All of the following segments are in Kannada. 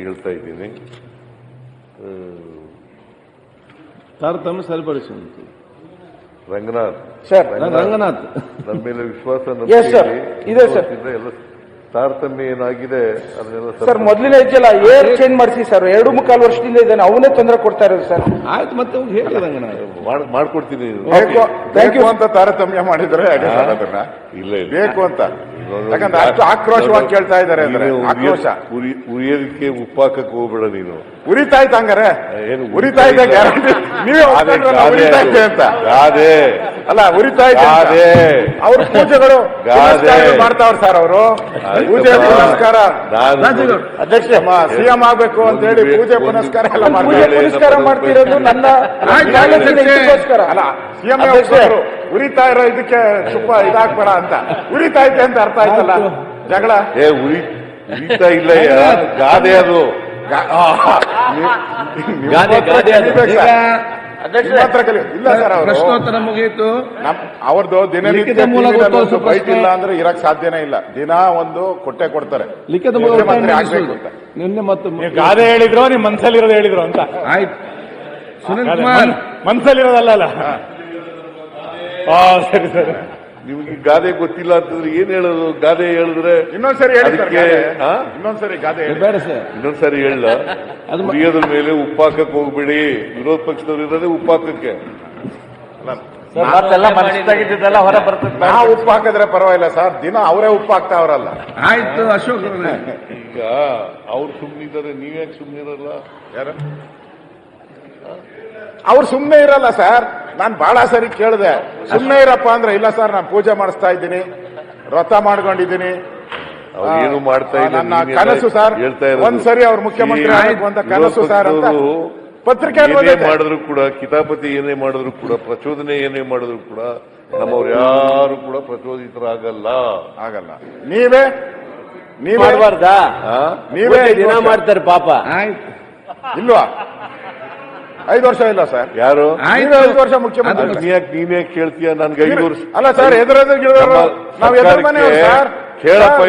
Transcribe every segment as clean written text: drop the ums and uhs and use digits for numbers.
ಹೇಳ್ತಾ ಇದ್ದೀನಿ. ತಾರತಮ್ಯ ಸರಿಪಡಿಸುವಂತೆ. ರಂಗನಾಥ್ ಸರ್, ರಂಗನಾಥ್ ನನ್ನ ಮೇಲೆ ವಿಶ್ವಾಸ ಇದೆ ಸರ್. ಎಲ್ಲ ತಾರತಮ್ಯ ಏನಾಗಿದೆ ಅದನ್ನೆಲ್ಲ ಸರ್ ಮೊದಲಿನ ಹೆಜ್ಜೆಲ್ಲ ಏರ್ ಚೇಂಜ್ ಮಾಡಿಸಿ ಸರ್. 2.25 ವರ್ಷದಿಂದ ಇದ್ದಾನೆ, ಅವನೇ ತೊಂದರೆ ಕೊಡ್ತಾ ಇರೋದು ಸರ್. ಆಯ್ತು, ಮತ್ತೆ ಹೇಳಿ ರಂಗನಾಥ್ ಮಾಡ್ಕೊಡ್ತೀನಿ. ಬೇಕು ಅಂತ ತಾರತಮ್ಯ ಮಾಡಿದ್ರೆ ಅದನ್ನ ಇಲ್ಲ ಬೇಕು ಅಂತ, ಯಾಕಂದ್ರೆ ಅಷ್ಟು ಆಕ್ರೋಶವಾಗಿ ಕೇಳ್ತಾ ಇದ್ದಾರೆ. ಆಕ್ರೋಶ ಉರಿಯೋದಕ್ಕೆ ಉಪ್ಪಾಕಕ್ಕೆ ಹೋಗ್ಬೇಡ ನೀನು. ಉರಿತಾ ಇತ್ತು ಹಂಗಾರೆ, ಏನು ಉರಿತಾ ಇದೆ ಗ್ಯಾರಂಟಿ. ನೀವೇ ಉರಿತಾ ಇದೆ ಅಂತ. ಗಾದೆ ಅಲ್ಲ, ಉರಿತಾ ಇದೆ ಅವ್ರ ಪೂಜೆಗಳು ಮಾಡ್ತಾವ್ರ ಸರ್. ಅವರು ಪೂಜೆ ಪುನಸ್ಕಾರ ಅಧ್ಯಕ್ಷ ಸಿಎಂ ಆಗ್ಬೇಕು ಅಂತ ಹೇಳಿ ಪೂಜೆ ಪುನಸ್ಕಾರ ಎಲ್ಲ ಪುನಸ್ಕಾರ ಮಾಡ್ತಿರೋದು ನನ್ನ ಅಲ್ಲ. ಸಿಎಂ ಉರಿತಾ ಇರೋ ಇದಕ್ಕೆ ತುಪ್ಪ ಇದಾಗ್ಬೇಡ ಅಂತ. ಉರಿತಾ ಇದೆ ಅಂತ ಅರ್ಥ ಆಯ್ತಲ್ಲ. ಜಗಳ ಉರಿತಾ ಇಲ್ಲ, ಗಾದೆ ಅದು. ಇಲ್ಲ ಸರ್, ಪ್ರಶ್ನೋತ್ತರ ಮುಗಿಯಿತು. ಅವ್ರದ್ದು ದಿನನಿತ್ಯ ಬೈಟ್ ಇಲ್ಲ ಅಂದ್ರೆ ಇರಕ್ ಸಾಧ್ಯನೇ ಇಲ್ಲ. ದಿನ ಒಂದು ಕೊಟ್ಟೆ ಕೊಡ್ತಾರೆ ಲಿಖಿತ ಮುಖ್ಯಮಂತ್ರಿ ಆಗ್ಬೇಕು ಅಂತ. ನಿನ್ನೆ ಮತ್ತು ಗಾದೆ ಹೇಳಿದ್ರು, ನಿಮ್ ಮನ್ಸಲ್ಲಿರೋದು ಹೇಳಿದ್ರು ಅಂತ. ಆಯ್ತು, ಸುನಿಲ್ ಕುಮಾರ್ ಮನ್ಸಲ್ಲಿರೋದಲ್ಲ. ಸರಿ ಸರಿ. ನಿಮ್ಗೆ ಗಾದೆ ಗೊತ್ತಿಲ್ಲ ಅಂತಂದ್ರೆ ಏನ್ ಹೇಳೋದು? ಗಾದೆ ಹೇಳಿದ್ರೆ ಇನ್ನೊಂದ್ಸರಿ ಹೇಳಿ. ಅದಕ್ಕೆ ಇನ್ನೊಂದ್ಸರಿ ಗಾದೆ ಹೇಳಿ. ಬೇಡ ಸರ್, ಇನ್ನೊಂದ್ಸರಿ ಹೇಳ. ಉರಿಯೋದ್ರ ಮೇಲೆ ಉಪ್ಪಾಕಕ್ಕೆ ಹೋಗ್ಬೇಡಿ. ವಿರೋಧ ಪಕ್ಷದವ್ರು ಇರೋದೇ ಉಪ್ಪಾಕಕ್ಕೆ. ಹೊರ ಬರ್ತದೆ. ನಾವು ಉಪ್ಪು ಹಾಕಿದ್ರೆ ಪರವಾಗಿಲ್ಲ ಸರ್, ದಿನ ಅವರೇ ಉಪ್ಪು ಹಾಕ್ತಾವ್ರಲ್ಲ. ಆಯ್ತು ಅಶೋಕ್. ಈಗ ಅವ್ರು ಸುಮ್ಮನಿದ್ದಾರೆ, ನೀವ್ಯಾಕೆ ಸುಮ್ಮನಿರಲ್ಲ? ಯಾರು ಅವ್ರು ಸುಮ್ಮನೆ ಇರಲ್ಲ ಸರ್. ನಾನು ಬಹಳ ಸರಿ ಕೇಳಿದೆ, ಸುಮ್ಮನೆ ಇರಪ್ಪ ಅಂದ್ರೆ ಇಲ್ಲ ಸರ್, ನಾನು ಪೂಜೆ ಮಾಡಿಸ್ತಾ ಇದ್ದೀನಿ, ವ್ರತ ಮಾಡ್ಕೊಂಡಿದ್ದೀನಿ, ಏನು ಮಾಡ್ತಾ ನನ್ನ ಕನಸು ಸರ್. ಒಂದ್ಸರಿ ಅವ್ರು ಮುಖ್ಯಮಂತ್ರಿ ಆಗಬೇಕು ಅಂತ ಕನಸು ಸರ್ ಅಂತ ಪತ್ರಿಕೆ ಮಾಡಿದ್ರು ಕೂಡ, ಕಿತಾಪತಿ ಏನೇ ಮಾಡಿದ್ರು ಕೂಡ, ಪ್ರಚೋದನೆ ಏನೇ ಮಾಡಿದ್ರು ಕೂಡ ನಮ್ಮವ್ರು ಯಾರು ಕೂಡ ಪ್ರಚೋದಿತರಾಗಲ್ಲ. ಆಗಲ್ಲ. ನೀವೇ ಮಾಡಬಾರ್ದಾ? ನೀವೇ ದಿನ ಮಾಡ್ತಾರೆ ಪಾಪ. ಆಯ್ತು, ಇಲ್ವಾ? 5 ವರ್ಷ ಇಲ್ಲ ಸರ್. ಯಾರು 5 ವರ್ಷ ಮುಖ್ಯಮಂತ್ರಿ? ನೀನೇ ಕೇಳ್ತೀಯ? ನನ್ಗೆ 5 ವರ್ಷ ಅಲ್ಲ ಸರ್, ನಾವು ಎದುರು ಮನೆಯವರು ಸರ್. ಕೇಳಪ್ಪ,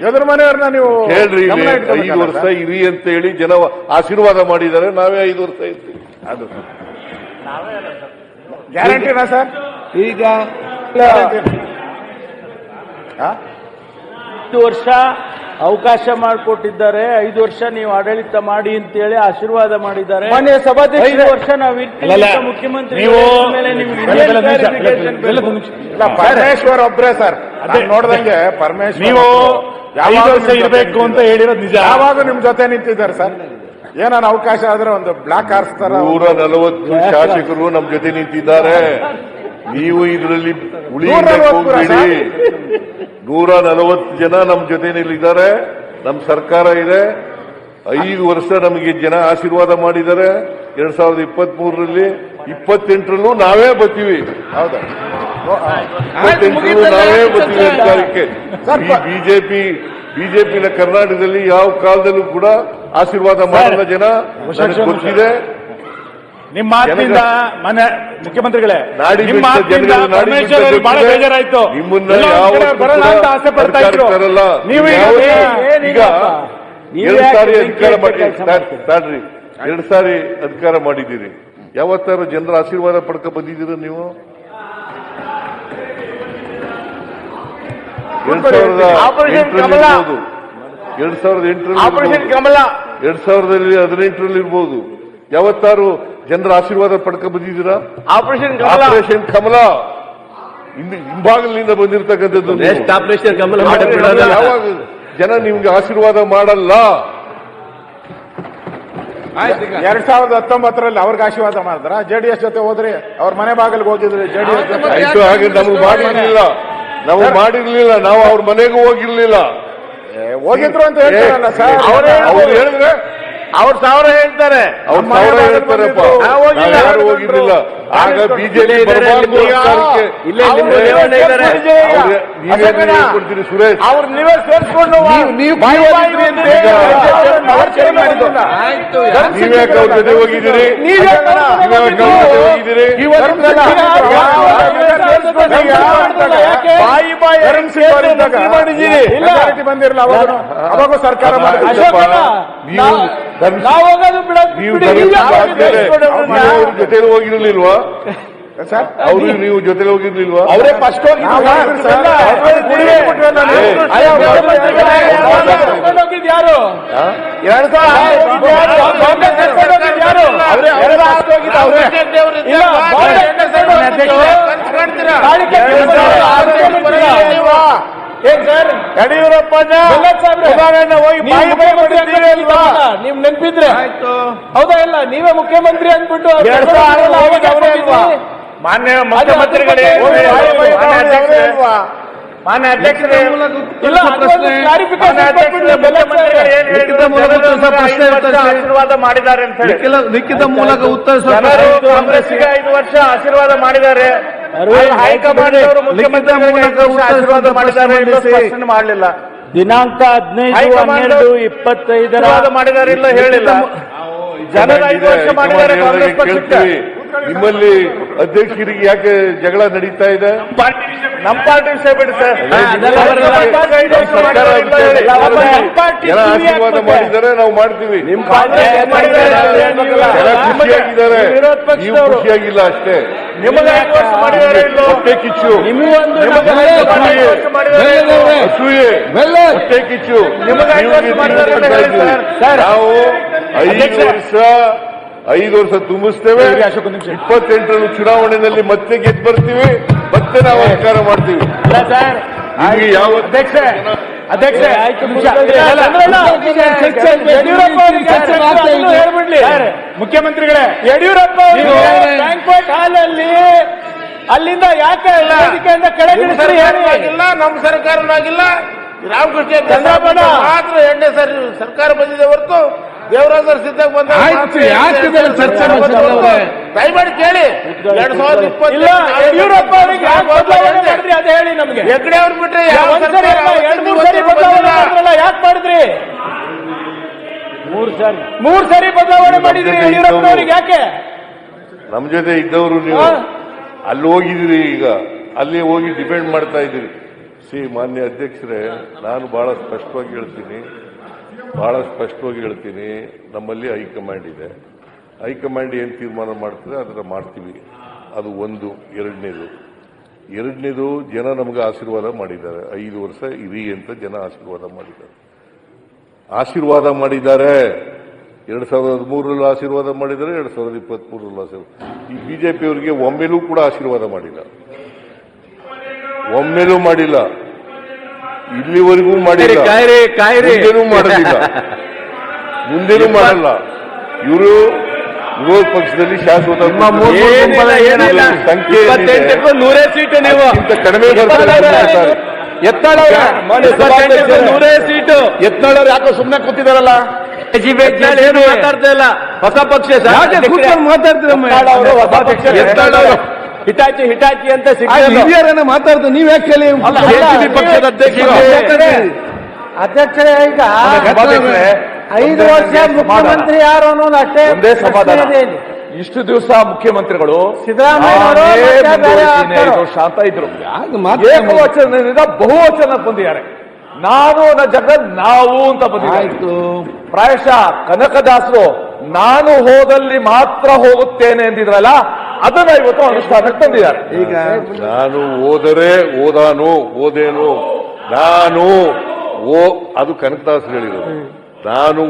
ಎದುರು ಮನೆಯವ್ರನ್ನ ನೀವು ಕೇಳ್ರಿ. 5 ವರ್ಷ ಇರಿ ಅಂತ ಹೇಳಿ ಜನ ಆಶೀರ್ವಾದ ಮಾಡಿದ್ದಾರೆ. ನಾವೇ 5 ವರ್ಷ ಇರ್ತೀವಿ. ಅದು ಗ್ಯಾರಂಟಿನಾ ಸರ್? ಈಗ 10 ವರ್ಷ ಅವಕಾಶ ಮಾಡಿಕೊಟ್ಟಿದ್ದಾರೆ. 5 ವರ್ಷ ನೀವು ಆಡಳಿತ ಮಾಡಿ ಅಂತೇಳಿ ಆಶೀರ್ವಾದ ಮಾಡಿದ್ದಾರೆ. ಮಾನ್ಯ ಸಭಾಧ್ಯಕ್ಷ, 5 ವರ್ಷ ನಾವು ಇರ್ತೀವಿ ಮುಖ್ಯಮಂತ್ರಿ ಮೇಲೆ ಪರಮೇಶ್ವರ್ ಒಬ್ರೇ ಸರ್ ನೋಡ್ದಂಗೆ. ಪರಮೇಶ್ವರ್ ನೀವು 5 ವರ್ಷ ಇರಬೇಕು ಅಂತ ಹೇಳಿರೋದು ನಿಜ. ಯಾವಾಗ ನಿಮ್ ಜೊತೆ ನಿಂತಿದ್ದಾರೆ ಸರ್. ಏನಾನ ಅವಕಾಶ ಆದ್ರೆ ಒಂದು ಬ್ಲಾಕ್ ಹಾರಿಸ್ತಾರ. 140 ಶಾಸಕರು ನಮ್ ಜೊತೆ ನಿಂತಿದ್ದಾರೆ. ನೀವು ಇದರಲ್ಲಿ ಹೋಗ್ಬೇಡಿ. 140 ಜನ ನಮ್ ಜೊತೆನಲ್ಲಿದ್ದಾರೆ. ನಮ್ ಸರ್ಕಾರ ಇದೆ. 5 ವರ್ಷ ನಮಗೆ ಜನ ಆಶೀರ್ವಾದ ಮಾಡಿದ್ದಾರೆ. 2023ರಲ್ಲಿ 28ರಲ್ಲೂ ನಾವೇ ಬರ್ತೀವಿ. ಹೌದಾ? 28ರಲ್ಲೂ ನಾವೇ ಬರ್ತೀವಿ ಅಧಿಕಾರಕ್ಕೆ. ಬಿಜೆಪಿನ ಕರ್ನಾಟಕದಲ್ಲಿ ಯಾವ ಕಾಲದಲ್ಲೂ ಕೂಡ ಆಶೀರ್ವಾದ ಮಾಡಲ್ಲ ಜನ, ನನಗೆ ಗೊತ್ತಿದೆ. ನಿಮ್ಮ ಮಾತಿನಿಂದ ಮನೆ ಮುಖ್ಯಮಂತ್ರಿಗಳೇ, ನಾಡಿ ನಿಮ್ಮ ಮಾತಿನಿಂದ ಪರಮೇಶ್ವರ್ ಅವರು ಬಹಳ ಬೇಜಾರಾಯ್ತು. ನಿಮ್ಮನ್ನ ಬರೋಣ ಅಂತ ಆಸೆ ಪಡ್ತಾ ಇದ್ರು. ನೀವು ಈಗ 2 ಸಾರಿ ಅಧಿಕಾರ ಮಾಡಿ ತಾಡ್ರಿ, 2 ಸಾರಿ ಅಧಿಕಾರ ಮಾಡಿದ್ದೀರಿ. ಯಾವತ್ತಾರು ಜನರ ಆಶೀರ್ವಾದ ಪಡ್ಕ ಬಂದಿದ್ದೀರ ನೀವು? 2018ರಲ್ಲಿ ಇರ್ಬೋದು. ಯಾವತ್ತಾರು ಜನರ ಆಶೀರ್ವಾದ ಪಡ್ಕ ಬಂದಿದ್ದೀರಾ? ಆಪರೇಷನ್ ಕಮಲ ಹಿಂಭಾಗಲಿನಿಂದ ಬಂದಿರತಕ್ಕಂಥದ್ದು. ಯಾವಾಗ ಜನ ನಿಮ್ಗೆ ಆಶೀರ್ವಾದ ಮಾಡಲ್ಲ? 2019ರಲ್ಲಿ ಅವ್ರಿಗೆ ಆಶೀರ್ವಾದ ಮಾಡಿದ್ರ? ಜೆಡಿಎಸ್ ಜೊತೆ ಹೋದ್ರಿ, ಅವ್ರ ಮನೆ ಬಾಗಿಲಿಗೆ ಹೋಗಿದ್ರಿ ಜೆಡಿಎಸ್ ಜೊತೆ. ಆಯ್ತು, ಹಾಗೆ ನಮಗೆ ಮಾಡಿರ್ಲಿಲ್ಲ. ನಾವು ಅವ್ರ ಮನೆಗೂ ಹೋಗಿರ್ಲಿಲ್ಲ. ಹೋಗಿದ್ರು ಅಂತ ಹೇಳ್ತಾರಲ್ಲ ಸರ್. ಅವ್ರು ಹೇಳಿದ್ರೆ ಅವ್ರು 1000 ಹೇಳ್ತಾರೆ. ಅವ್ರು 1000 ಹೇಳ್ತಾರಪ್ಪ, ಯಾರು ಹೋಗಿರ್ಲಿಲ್ಲ. ಆಗ ಬಿಜೆಪಿ ಕೊಡ್ತೀರಿ ಸುರೇಶ್. ಅವ್ರು ನೀವೇ ಸೇರಿಸ್ಕೊಂಡು ನೀವ್ಯಾಕೆ ಅವ್ರ ಜೊತೆ ಹೋಗಿದ್ದೀರಿ? ಬಾಯಿ ಮಾಡಿದ್ದೀರಿ ಬಂದಿರಲ್ಲ ಅವಾಗ ಸರ್ಕಾರ ನೀವು ಜೊತೆಲಿ ಹೋಗಿರ್ಲಿಲ್ವಾ ಅವರು ನೀವು ಜೊತೆಲಿ ಹೋಗಿರ್ಲಿಲ್ವಾ ಅವರೇ ಫಸ್ಟ್ ಹೋಗಿ ಯಾರು ಏನ್ ಸರ್ ಯಡಿಯೂರಪ್ಪ ನೀವ್ ನೆನ್ಪಿದ್ರೆ ಆಯ್ತು. ಹೌದಾ ಇಲ್ಲ ನೀವೇ ಮುಖ್ಯಮಂತ್ರಿ ಅಂದ್ಬಿಟ್ಟು ಮಾನ್ಯ ಮುಖ್ಯಮಂತ್ರಿಗಳೇ ಮಾನ್ಯ ಅಧ್ಯಕ್ಷರೇ ಇಲ್ಲ ಆಶೀರ್ವಾದ ಮಾಡಿದ್ದಾರೆ ಅಂತ ಹೇಳಿ ಲಿಖಿತ ಮೂಲಕ ಉತ್ತರಿಸುವ ಜನರು ಕಾಂಗ್ರೆಸ್ಗೆ 5 ವರ್ಷ ಆಶೀರ್ವಾದ ಮಾಡಿದ್ದಾರೆ ಹೈಕಮಾಂಡ್ ಅವರು ಮುಖ್ಯಮಂತ್ರಿ ಆಶೀರ್ವಾದ ಮಾಡಿದ್ದಾರೆ ಪ್ರಶ್ನೆ ಮಾಡಲಿಲ್ಲ ದಿನಾಂಕ 15/12/25 ಮಾಡಿದ್ದಾರೆ ಇಲ್ಲ ಹೇಳಿಲ್ಲ ಜನರು 5 ವರ್ಷ ಮಾಡಿದ್ದಾರೆ ಕಾಂಗ್ರೆಸ್ ಪಕ್ಷಕ್ಕೆ ನಿಮ್ಮಲ್ಲಿ ಅಧ್ಯಕ್ಷರಿಗೆ ಯಾಕೆ ಜಗಳ ನಡೀತಾ ಇದೆ ನಮ್ಮ ಪಾರ್ಟಿ ವಿಷಯ ಬಿಡಿ ಸರ್ ಜನ ಆಶೀರ್ವಾದ ಮಾಡಿದ್ದಾರೆ ನಾವು ಮಾಡ್ತೀವಿ ಜನ ಖುಷಿಯಾಗಿದ್ದಾರೆ ನೀವು ಖುಷಿಯಾಗಿಲ್ಲ ಅಷ್ಟೇ ನಿಮಗೆ 5 ವರ್ಷ ಮಾಡಿದ್ದಾರೆ ಹೊಟ್ಟೆ ಕಿಚ್ಚು ಅಸೂಯೆ ಹೊಟ್ಟೆ ಕಿಚ್ಚು ನಾವು 5 ವರ್ಷ ತುಂಬಿಸ್ತೇವೆ 28ರಲ್ಲಿ ಚುನಾವಣೆಯಲ್ಲಿ ಮತ್ತೆ ಗೆದ್ದು ಬರ್ತೀವಿ ಮತ್ತೆ ನಾವು ಅಧಿಕಾರ ಮಾಡ್ತೀವಿ ನಿಮಗೆ ಯಾವ ಮುಖ್ಯಮಂತ್ರಿಗಳೇ ಯಡಿಯೂರಪ್ಪ ಬ್ಯಾಂಕ್ವೆಟ್ ಹಾಲಲ್ಲಿ ಅಲ್ಲಿಂದ ಯಾಕೆ ವೇದಿಕೆಯಿಂದ ಕೆಳಗಿಳಿಸಿ ಆಗಿಲ್ಲ ನಮ್ಮ ಸರ್ಕಾರನಾಗಿಲ್ಲ ರಾಮಕೃಷ್ಣ ಚಂದ್ರಬಾಬು ಮಾತ್ರ 2ನೇ ಸರಿ ಸರ್ಕಾರ ಬಂದಿದೆ ಹೊರತು ದೇವರಾಜ ಸಿದ್ದಾಗ ಬಂದ ಚರ್ಚೆ ದಯಮಾಡಿ ಕೇಳಿ 2020 ಇಲ್ಲ ಯಡಿಯೂರಪ್ಪ ಅವರಿಗೆ ಯಾಕೆ ಬದಲಾವಣೆ ಮಾಡಿದ್ರಿ ಅದೇ ಹೇಳಿ ನಮ್ಗೆ ಹೆಗ್ಡೆ ಅವ್ರು ಬಿಟ್ರೆ ಒಂದ್ಸರಿ ಅಲ್ಲ, 2-3 ಸರಿ ಬದಲಾವಣೆ ಮಾಡಿದ್ರಲ್ಲ ಯಾಕೆ ಮಾಡಿದ್ರಿ 3 ಸರಿ ಬದಲಾವಣೆ ಮಾಡಿದ್ರಿ ಯಡಿಯೂರಪ್ಪ ಅವರಿಗೆ ಯಾಕೆ ನಮ್ಮ ಜೊತೆ ಇದ್ದವರು ನೀವು ಅಲ್ಲಿ ಹೋಗಿದ್ದೀರಿ ಈಗ ಅಲ್ಲಿ ಹೋಗಿ ಡಿಪೆಂಡ್ ಮಾಡ್ತಾ ಇದ್ದೀರಿ ಮಾನ್ಯ ಅಧ್ಯಕ್ಷರೇ ನಾನು ಬಹಳ ಸ್ಪಷ್ಟವಾಗಿ ಹೇಳ್ತೀನಿ ನಮ್ಮಲ್ಲಿ ಹೈಕಮಾಂಡ್ ಇದೆ ಹೈಕಮಾಂಡ್ ಏನು ತೀರ್ಮಾನ ಮಾಡ್ತದೆ ಅದರ ಮಾಡ್ತೀವಿ ಅದು ಒಂದು ಎರಡನೇದು ಜನ ನಮಗೆ ಆಶೀರ್ವಾದ ಮಾಡಿದ್ದಾರೆ 5 ವರ್ಷ ಇರಿ ಅಂತ ಜನ ಆಶೀರ್ವಾದ ಮಾಡಿದ್ದಾರೆ 2013ರಲ್ಲಿ ಆಶೀರ್ವಾದ ಮಾಡಿದ್ದಾರೆ 2023ರಲ್ಲಿ ಆಶೀರ್ವಾದ ಈ ಬಿಜೆಪಿಯವರಿಗೆ ಒಮ್ಮೆಲೂ ಕೂಡ ಆಶೀರ್ವಾದ ಮಾಡಿಲ್ಲ ಇಲ್ಲಿವರೆಗೂ ಮಾಡಿಲ್ಲ ಮುಂದೇನೂ ಮಾಡಲ್ಲ ಇವರು ವಿರೋಧ ಪಕ್ಷದಲ್ಲಿ ಶಾಶ್ವತ ಸಂಖ್ಯೆ 100 ಸೀಟು ನೀವು ಕಡಿಮೆ ಬರ್ತಾರೆ ನೂರೇ ಸೀಟು ಯತ್ನಾಳವ್ರು ಯಾಕೋ ಸುಮ್ಮನೆ ಕೂತಿದಾರಲ್ಲ ಏನು ಮಾತಾಡ್ತಾ ಇಲ್ಲ ಹೊಸ ಪಕ್ಷ ಹಿಟಾಚಿ ಅಂತ ಹಿರಿಯರನ್ನ ಮಾತಾಡ್ತಾರೆ ನೀವ್ ಯಾಕೆ ಹೇಳಿ ಪಕ್ಷದ ಅಧ್ಯಕ್ಷರೇ ಈಗ 5 ವರ್ಷ ಮುಖ್ಯಮಂತ್ರಿ ಯಾರು ಅನ್ನೋದು ಅಷ್ಟೇ ಒಂದೇ ಸಮಾಧಾನ. ಪ್ರಶ್ನೆ ಇದೆ. ಇಷ್ಟು ದಿವಸ ಮುಖ್ಯಮಂತ್ರಿಗಳು ಸಿದ್ದರಾಮಯ್ಯ ವರ್ಷ ಅಂತ ಇದ್ರು ಏಕವಚನದಿಂದ ಬಹುವಚನ ಬಂದಿದ್ದಾರೆ ನಾನು ಜಗನ್ ನಾವು ಅಂತ ಬಂದಿದ್ದಾರೆ ಆಯ್ತು ಪ್ರಾಯಶಃ ಕನಕದಾಸರು ನಾನು ಹೋದಲ್ಲಿ ಮಾತ್ರ ಹೋಗುತ್ತೇನೆ ಎಂದಿದ್ರಲ್ಲ ಅದನ್ನ ಇವತ್ತು ಅನುಷ್ಠಾನಕ್ಕೆ ತಂದಿದ್ದಾರೆ ಈಗ ನಾನು ಓದೇನು ಅದು ಕನಕದಾಸರು ಹೇಳಿದರು ನಾನು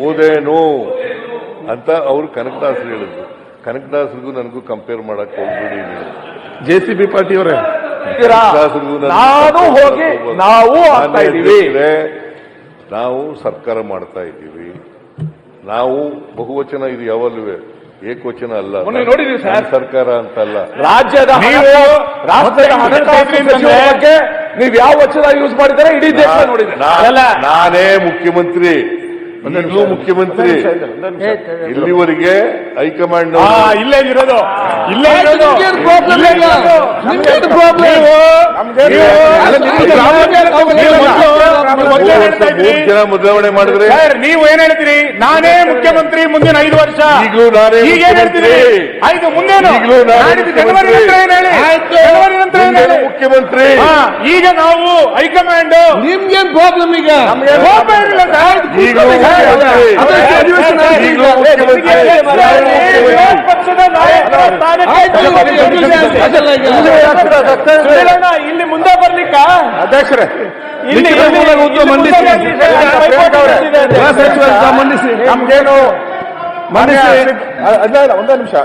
ಓದೇನು ಅಂತ ಅವರು ಕನಕದಾಸರು ಹೇಳಿದ್ರು ಕನಕದಾಸರಿಗೂ ನನಗೂ ಕಂಪೇರ್ ಮಾಡಕ್ ಹೋಗ್ಬಿಡಿ ನೀವು JCB ಪಾರ್ಟಿಯವರೇ ನಾನು ಹೋಗಿ ನಾವು ಆಗ್ತಾ ಇದೀವಿ ನಾವು ಸರ್ಕಾರ ಮಾಡ್ತಾ ಇದ್ದೀವಿ ನಾವು ಬಹುವಚನ ಇದು ಯಾವಲ್ಲೂ ಏಕವಚನ ಅಲ್ಲ ನೋಡಿದೀವಿ ಸರ್ ಸರ್ಕಾರ ಅಂತಲ್ಲ ರಾಜ್ಯದ ರಾಷ್ಟ್ರದ ಹಣಕಾಸು ಸಚಿವರ ಬಗ್ಗೆ ನೀವು ಯಾವ ವಚನ ಯೂಸ್ ಮಾಡಿದರೆ ಇಡೀ ದೇಶ ನೋಡಿದ್ರೆ ನಾನೇ ಮುಖ್ಯಮಂತ್ರಿ ಈಗಲೂ ಮುಖ್ಯಮಂತ್ರಿ ಇಲ್ಲಿವರೆಗೆ ಹೈಕಮಾಂಡ್ ಇಲ್ಲೇ ಇರೋದು ಇಲ್ಲೇ ಇರೋದು ನಿಮ್ಗೇನ್ problem ಈಗ? ನಿಮ್ಗೇನ್ problem? ಮೂರ್ ಜನ ಬದಲಾವಣೆ ಮಾಡಿದ್ರೆ ಸರ್ ನೀವು ಏನ್ ಹೇಳ್ತೀರಿ? ನಾನೇ ಮುಖ್ಯಮಂತ್ರಿ ಮುಂದಿನ 5 ವರ್ಷ. ಈಗಲೂ ನಾನೇ ಈಗ ಏನ್ ಹೇಳ್ತೀರಿ? ಆಯ್ತು ಮುಂದೇನು? ಈಗಲೂ ನಾನೇ ನಾಡಿದ್ದು ಜನವರಿ ನಂತರ ಏನ್ ಹೇಳಿ? ಜನವರಿ ನಂತರ ಏನ್ ಹೇಳಿ? ಮುಖ್ಯಮಂತ್ರಿ ಈಗ ನಾವು ಹೈಕಮಾಂಡ್ ನಿಮ್ಗೇನ್ ಪ್ರಾಬ್ಲಮ್ ಈಗ? ಕೋಪ ಇರಲಿಲ್ಲ ಸರ್. ಈಗಲೂ ಮುಖ್ಯಮಂತ್ರಿ. ಅದಕ್ಕೆ ಅಧಿವೇಶನ ಆಗಿದೆ. ಈಗಲೂ ಮುಖ್ಯಮಂತ್ರಿ. ವಿರೋಧ ಪಕ್ಷದ ನಾಯಕರ ತಾನೇ ಅದಲ್ಲ ಈಗ. ಸುರೇಶಣ್ಣ, ಇಲ್ಲಿ ಮುಂದೆ ಬರ್ಲಿಕ್ಕ ಅಧ್ಯಕ್ಷರೇ ಇಲ್ಲಿ ಲಿಖಿತ ಮೂಲಕ ಉತ್ತರ ಮಂಡಿಸಿ. ಗೃಹ ಸಚಿವರ ಮಂಡಿಸಿ. ನಮ್ಗೇನು ಮಂಡಿಸಿ. ಒಂದೇ ನಿಮಿಷ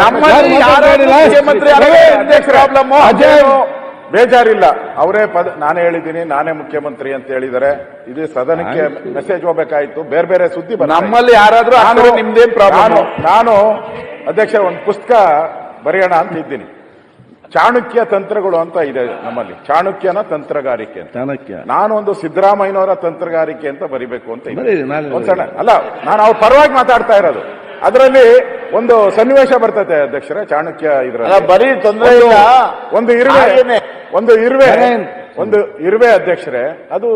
ನಮ್ಮಲ್ಲಿ ಯಾರು ಮುಖ್ಯಮಂತ್ರಿ ಪ್ರಾಬ್ಲಮ್ ಅಜಯ್ ಬೇಜಾರಿಲ್ಲ. ಅವರೇ ನಾನೇ ಹೇಳಿದ್ದೀನಿ, ನಾನೇ ಮುಖ್ಯಮಂತ್ರಿ ಅಂತ ಹೇಳಿದ್ದಾರೆ. ಇದು ಸದನಕ್ಕೆ ಮೆಸೇಜ್ ಹೋಗ್ಬೇಕಾಯ್ತು. ಬೇರೆ ಬೇರೆ ಸುದ್ದಿ ನಮ್ಮಲ್ಲಿ ಯಾರಾದ್ರೂ ಹಾಕಿದ್ರೆ ನಿಮ್ದೇನ್ ಪ್ರಾಬ್ಲಮ್? ನಾನು ಅಧ್ಯಕ್ಷ ಒಂದು ಪುಸ್ತಕ ಬರೆಯೋಣ ಅಂತ ಇದ್ದೀನಿ. ಚಾಣಕ್ಯ ತಂತ್ರಗಳು ಅಂತ ಇದೆ ನಮ್ಮಲ್ಲಿ. ಚಾಣಕ್ಯನ ತಂತ್ರಗಾರಿಕೆ ಅಂತ. ಚಾಣಕ್ಯ. ನಾನು ಒಂದು ಸಿದ್ದರಾಮಯ್ಯನವರ ತಂತ್ರಗಾರಿಕೆ ಅಂತ ಬರಿಬೇಕು ಅಂತ ಇದ್ದೀನಿ. ಬರೀರಿ, ನಾಳೆ ಒಂದ್ ಸಣ್ಣ ಅಲ್ಲ, ನಾನು ಅವ್ರ ಪರವಾಗಿ ಮಾತಾಡ್ತಾ ಇರೋದು. ಅದರಲ್ಲಿ ಒಂದು ಸನ್ನಿವೇಶ ಬರ್ತದೆ ಅಧ್ಯಕ್ಷರೇ, ಚಾಣಕ್ಯ ಇದ್ರಲ್ಲಿ ಬರೀ ತೊಂದರೆ ಇಲ್ಲ. ಒಂದು ಇರುವೆ ಹಾಗೇನೆ. ಒಂದು ಇರುವೆ ಅಧ್ಯಕ್ಷರೇ, ಅದು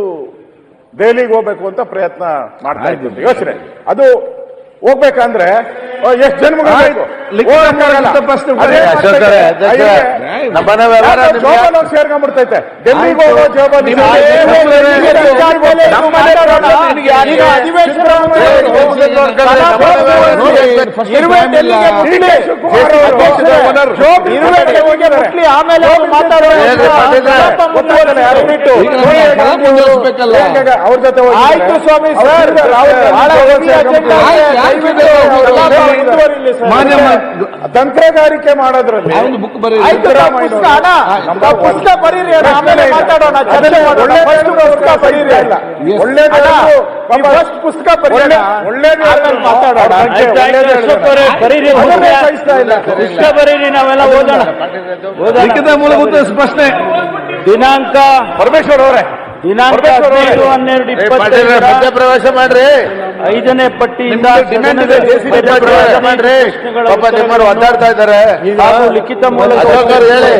ದೆಹಲಿಗೆ ಹೋಗ್ಬೇಕು ಅಂತ ಪ್ರಯತ್ನ ಮಾಡ್ತಾ ಇತ್ತು. ಯೋಚನೆ ಅದು ಹೋಗ್ಬೇಕಂದ್ರೆ ಎಷ್ಟು ಜನ್ಮಗಳು ಬೇಕು? ಹೋಗಕ್ಕಾಗಲ್ಲ. ಅದೇ ಜೋಬಲ್ಲಿ ಸೇರ್ಕೊಂಡ್ಬಿಡ್ತೈತೆ. ಡೆಲ್ಲಿಗೆ ಹೋಗೋ ಜೋಬಲ್ಲಿ ಅವ್ರ ಜೊತೆ ಆಯ್ತು ಸ್ವಾಮಿ ಸರ್, ತಂತ್ರಗಾರಿಕೆ ಮಾಡೋದ್ರಲ್ಲಿ ಒಂದು ಬುಕ್ ಬರೀ. ಪುಸ್ತಕ ಬರೀರಿ, ಆಮೇಲೆ ಮಾತಾಡೋಣ, ಚರ್ಚೆ ಮಾಡೋಣ. ಪುಸ್ತಕ ಬರೀರಿ, ಮಾತಾಡೋಣ. ಪುಸ್ತಕ ಬರೀರಿ, ನಾವೆಲ್ಲ ಓದೋಣ. ಲಿಖಿತ ಮೂಲಕ ಉತ್ತರ ಸ್ಪಷ್ಟನೆ. ದಿನಾಂಕ ಪರಮೇಶ್ವರ್ ಅವರೇ, ದಿನಾಂಕ 15/12/20 ಪ್ರವೇಶ ಮಾಡ್ರಿ. 5ನೇ ಪಟ್ಟಿಯಿಂದ ಪ್ರವೇಶ ಮಾಡ್ರಿ. ಪಾಪ ನಿಮ್ಮರು ಒದ್ದಾಡ್ತಾ ಇದ್ದಾರೆ. ಹಾಗೂ ಲಿಖಿತ ಮೂಲಕ ಹೇಳಿ